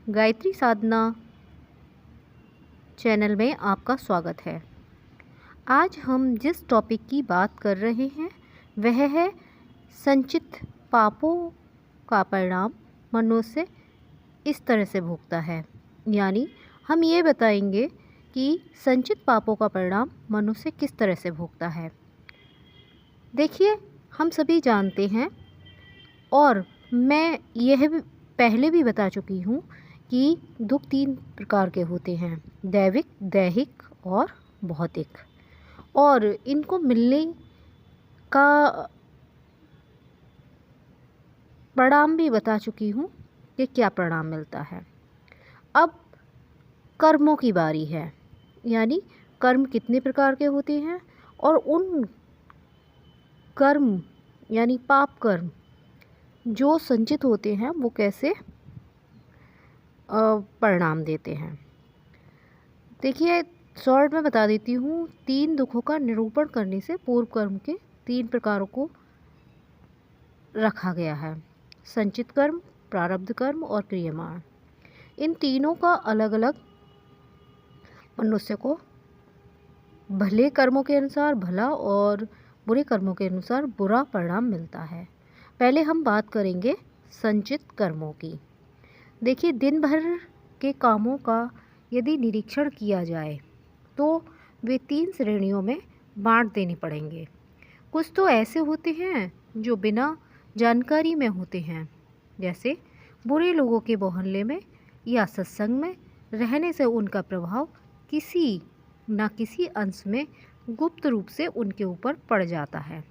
गायत्री साधना channel में आपका स्वागत है। आज हम जिस टॉपिक की बात कर रहे हैं वह है संचित पापों का परिणाम मनुष्य इस तरह से भोगता है। यानी हम ये बताएंगे कि संचित पापों का परिणाम मनुष्य किस तरह से भोगता है। देखिए, हम सभी जानते हैं और मैं यह भी पहले भी बता चुकी हूँ कि दुख 3 प्रकार के होते हैं, दैविक, दैहिक और भौतिक। और इनको मिलने का परिणाम भी बता चुकी हूँ कि क्या परिणाम मिलता है। अब कर्मों की बारी है, यानी कर्म कितने प्रकार के होते हैं और उन कर्म यानी पाप कर्म जो संचित होते हैं वो कैसे परिणाम देते हैं। देखिए, शॉर्ट में बता देती हूँ। 3 दुखों का निरूपण करने से पूर्व कर्म के 3 प्रकारों को रखा गया है, संचित कर्म, प्रारब्ध कर्म और क्रियमाण। इन तीनों का अलग अलग मनुष्य को भले कर्मों के अनुसार भला और बुरे कर्मों के अनुसार बुरा परिणाम मिलता है। पहले हम बात करेंगे संचित कर्मों की। देखिए, दिन भर के कामों का यदि निरीक्षण किया जाए तो वे 3 श्रेणियों में बांट देने पड़ेंगे। कुछ तो ऐसे होते हैं जो बिना जानकारी में होते हैं, जैसे बुरे लोगों के मोहल्ले में या सत्संग में रहने से उनका प्रभाव किसी न किसी अंश में गुप्त रूप से उनके ऊपर पड़ जाता है।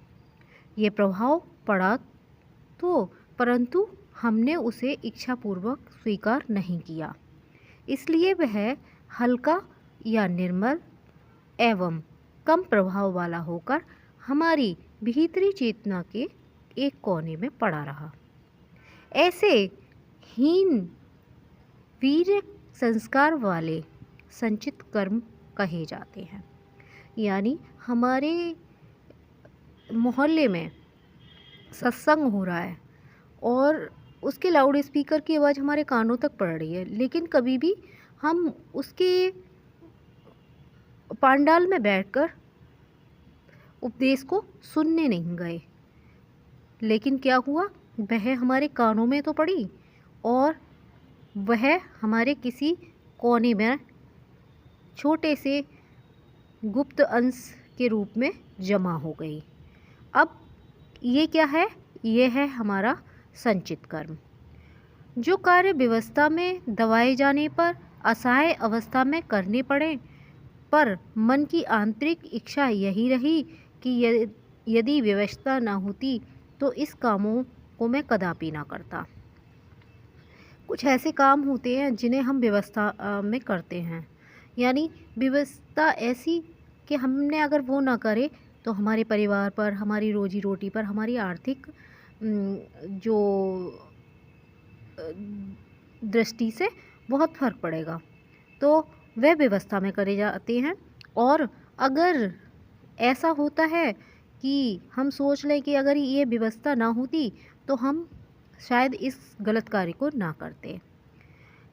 ये प्रभाव पड़ा तो परंतु हमने उसे इच्छापूर्वक स्वीकार नहीं किया, इसलिए वह हल्का या निर्मल एवं कम प्रभाव वाला होकर हमारी भीतरी चेतना के एक कोने में पड़ा रहा। ऐसे हीन वीर्य संस्कार वाले संचित कर्म कहे जाते हैं। यानी हमारे मोहल्ले में सत्संग हो रहा है और उसके लाउड स्पीकर की आवाज़ हमारे कानों तक पड़ रही है, लेकिन कभी भी हम उसके पंडाल में बैठकर उपदेश को सुनने नहीं गए। लेकिन क्या हुआ, वह हमारे कानों में तो पड़ी और वह हमारे किसी कोने में छोटे से गुप्त अंश के रूप में जमा हो गई। अब ये क्या है? ये है हमारा संचित कर्म। जो कार्य व्यवस्था में दबाए जाने पर असहाय अवस्था में करने पड़े, पर मन की आंतरिक इच्छा यही रही कि यदि व्यवस्था ना होती तो इस कामों को मैं कदापि ना करता। कुछ ऐसे काम होते हैं जिन्हें हम व्यवस्था में करते हैं, यानी व्यवस्था ऐसी कि हमने अगर वो ना करे तो हमारे परिवार पर, हमारी रोजी रोटी पर, हमारी आर्थिक जो दृष्टि से बहुत फर्क पड़ेगा, तो वह व्यवस्था में करे जाते हैं। और अगर ऐसा होता है कि हम सोच लें कि अगर ये व्यवस्था ना होती तो हम शायद इस गलत कार्य को ना करते।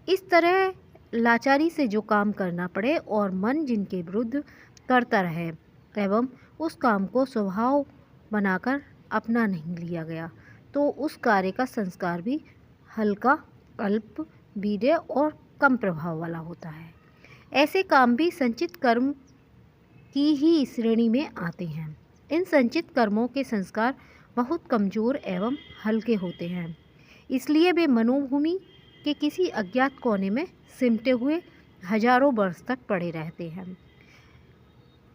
इस तरह लाचारी से जो काम करना पड़े और मन जिनके विरुद्ध करता रहे एवं उस काम को स्वभाव बनाकर अपना नहीं लिया गया, तो उस कार्य का संस्कार भी हल्का, अल्प वीर्य और कम प्रभाव वाला होता है। ऐसे काम भी संचित कर्म की ही श्रेणी में आते हैं। इन संचित कर्मों के संस्कार बहुत कमज़ोर एवं हल्के होते हैं, इसलिए वे मनोभूमि के किसी अज्ञात कोने में सिमटे हुए हजारों वर्ष तक पड़े रहते हैं।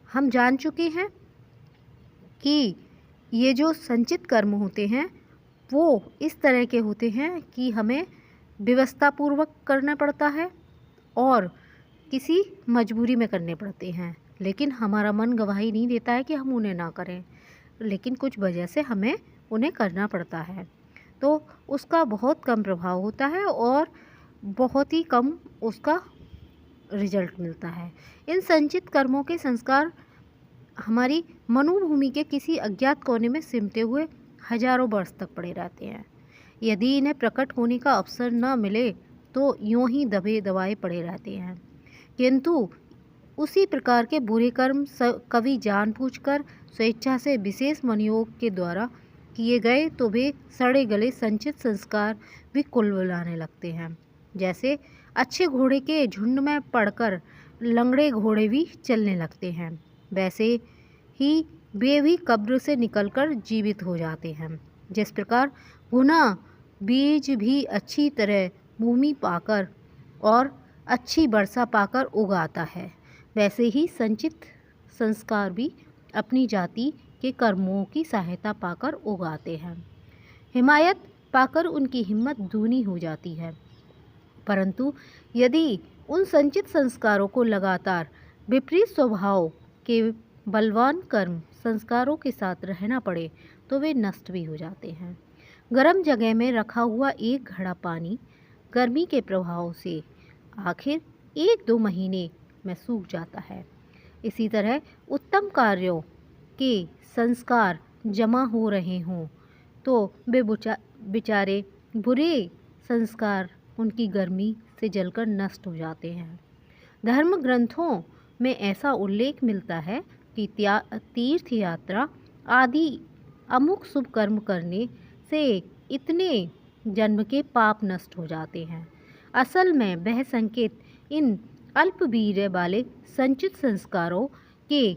हम जान चुके हैं कि ये जो संचित कर्म होते हैं वो इस तरह के होते हैं कि हमें व्यवस्थापूर्वक करना पड़ता है और किसी मजबूरी में करने पड़ते हैं, लेकिन हमारा मन गवाही नहीं देता है कि हम उन्हें ना करें, लेकिन कुछ वजह से हमें उन्हें करना पड़ता है, तो उसका बहुत कम प्रभाव होता है और बहुत ही कम उसका रिजल्ट मिलता है। इन संचित कर्मों के संस्कार हमारी मनोभूमि के किसी अज्ञात कोने में सिमटे हुए हजारों वर्ष तक पड़े रहते हैं। यदि इन्हें प्रकट होने का अवसर न मिले तो यूं ही दबे दबाए पड़े रहते हैं। किंतु उसी प्रकार के बुरे कर्म कभी जानबूझकर स्वेच्छा से विशेष मनोयोग के द्वारा किए गए तो वे सड़े गले संचित संस्कार भी कुलबुलाने लगते हैं। जैसे अच्छे घोड़े के झुंड में पड़कर लंगड़े घोड़े भी चलने लगते हैं, वैसे ही वे भी कब्र से निकलकर जीवित हो जाते हैं। जिस प्रकार भुना बीज भी अच्छी तरह भूमि पाकर और अच्छी वर्षा पाकर उगाता है, वैसे ही संचित संस्कार भी अपनी जाति के कर्मों की सहायता पाकर उगाते हैं। हिमायत पाकर उनकी हिम्मत दूनी हो जाती है। परंतु यदि उन संचित संस्कारों को लगातार विपरीत स्वभाव के बलवान कर्म संस्कारों के साथ रहना पड़े तो वे नष्ट भी हो जाते हैं। गर्म जगह में रखा हुआ एक घड़ा पानी गर्मी के प्रभाव से आखिर 1-2 महीने में सूख जाता है। इसी तरह उत्तम कार्यों के संस्कार जमा हो रहे हों तो वे बेचारे बुरे संस्कार उनकी गर्मी से जलकर नष्ट हो जाते हैं। धर्म ग्रंथों में ऐसा उल्लेख मिलता है कि तीर्थ यात्रा आदि अमुक शुभ कर्म करने से इतने जन्म के पाप नष्ट हो जाते हैं। असल में वह संकेत इन अल्पवीर्य वाले संचित संस्कारों के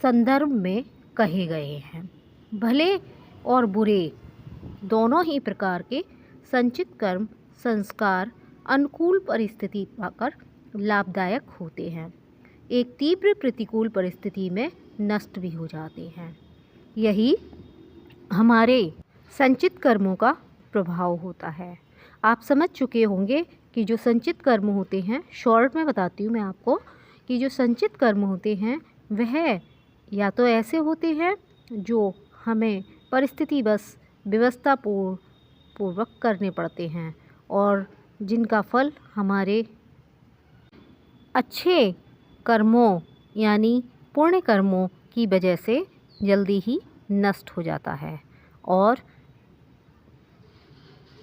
संदर्भ में कहे गए हैं। भले और बुरे दोनों ही प्रकार के संचित कर्म संस्कार अनुकूल परिस्थिति पाकर लाभदायक होते हैं, एक तीव्र प्रतिकूल परिस्थिति में नष्ट भी हो जाते हैं। यही हमारे संचित कर्मों का प्रभाव होता है। आप समझ चुके होंगे कि जो संचित कर्म होते हैं, शॉर्ट में बताती हूँ मैं आपको कि जो संचित कर्म होते हैं वह या तो ऐसे होते हैं जो हमें परिस्थिति बस व्यवस्था पूर्वक करने पड़ते हैं और जिनका फल हमारे अच्छे कर्मों यानी पुण्य कर्मों की वजह से जल्दी ही नष्ट हो जाता है और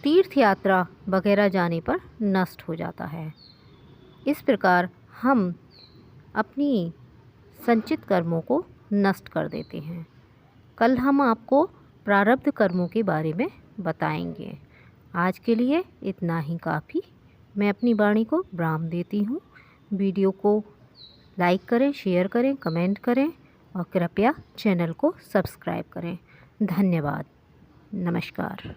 तीर्थ यात्रा वगैरह जाने पर नष्ट हो जाता है। इस प्रकार हम अपनी संचित कर्मों को नष्ट कर देते हैं। कल हम आपको प्रारब्ध कर्मों के बारे में बताएंगे। आज के लिए इतना ही काफ़ी। मैं अपनी वाणी को विराम देती हूँ। वीडियो को लाइक करें, शेयर करें, कमेंट करें और कृपया चैनल को सब्सक्राइब करें। धन्यवाद। नमस्कार।